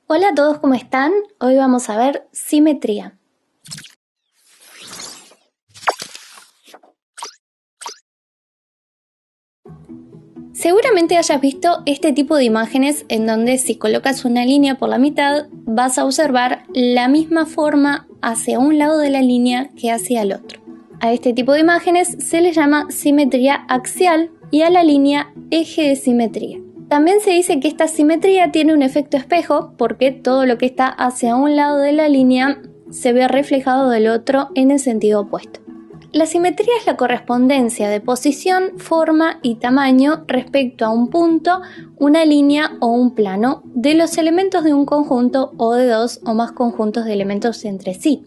Hola a todos, ¿cómo están? Hoy vamos a ver simetría. Seguramente hayas visto este tipo de imágenes en donde si colocas una línea por la mitad vas a observar la misma forma hacia un lado de la línea que hacia el otro. A este tipo de imágenes se les llama simetría axial y a la línea eje de simetría. También se dice que esta simetría tiene un efecto espejo porque todo lo que está hacia un lado de la línea se ve reflejado del otro en el sentido opuesto. La simetría es la correspondencia de posición, forma y tamaño respecto a un punto, una línea o un plano de los elementos de un conjunto o de dos o más conjuntos de elementos entre sí.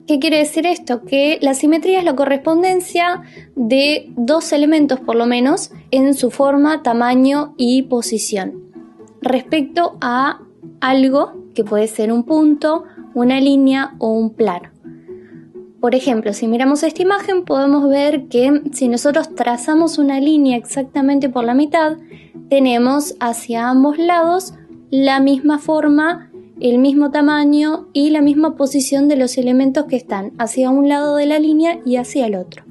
¿Qué quiere decir esto? Que la simetría es la correspondencia de dos elementos por lo menos en su forma, tamaño y posición respecto a algo que puede ser un punto, una línea o un plano. Por ejemplo, si miramos esta imagen podemos ver que si nosotros trazamos una línea exactamente por la mitad, tenemos hacia ambos lados la misma forma, el mismo tamaño y la misma posición de los elementos que están hacia un lado de la línea y hacia el otro.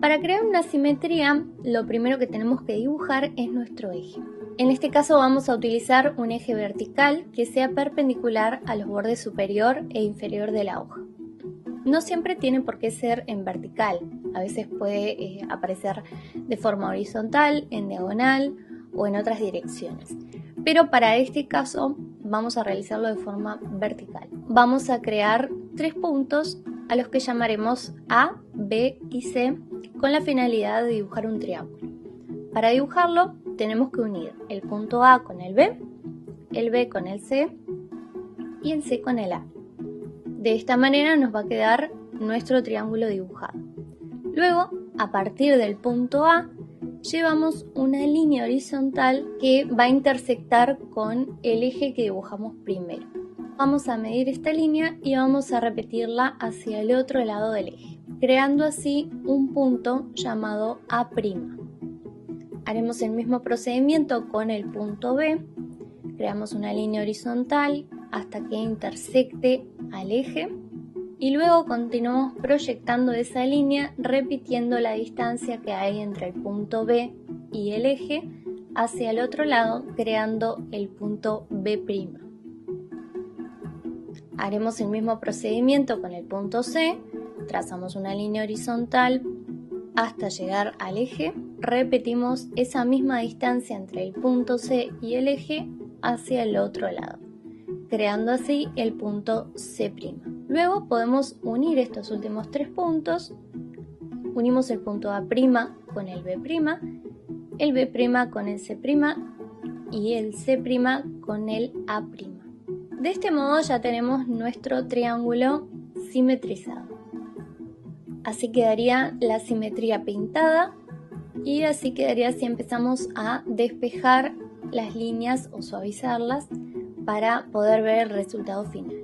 Para crear una simetría, lo primero que tenemos que dibujar es nuestro eje. En este caso vamos a utilizar un eje vertical que sea perpendicular a los bordes superior e inferior de la hoja. No siempre tiene por qué ser en vertical, a veces puede aparecer de forma horizontal, en diagonal o en otras direcciones. Pero para este caso vamos a realizarlo de forma vertical. Vamos a crear 3 puntos a los que llamaremos A, B y C con la finalidad de dibujar un triángulo. Para dibujarlo tenemos que unir el punto A con el B con el C y el C con el A. De esta manera nos va a quedar nuestro triángulo dibujado. Luego, a partir del punto A, llevamos una línea horizontal que va a intersectar con el eje que dibujamos primero. Vamos a medir esta línea y vamos a repetirla hacia el otro lado del eje, creando así un punto llamado A'. Haremos el mismo procedimiento con el punto B, creamos una línea horizontal hasta que intersecte al eje y luego continuamos proyectando esa línea repitiendo la distancia que hay entre el punto B y el eje hacia el otro lado creando el punto B'. Haremos el mismo procedimiento con el punto C, trazamos una línea horizontal hasta llegar al eje, repetimos esa misma distancia entre el punto C y el eje hacia el otro lado, creando así el punto C'. Luego podemos unir estos últimos 3 puntos, unimos el punto A' con el B', el B' con el C' y el C' con el A'. De este modo ya tenemos nuestro triángulo simetrizado. Así quedaría la simetría pintada y así quedaría si empezamos a despejar las líneas o suavizarlas para poder ver el resultado final.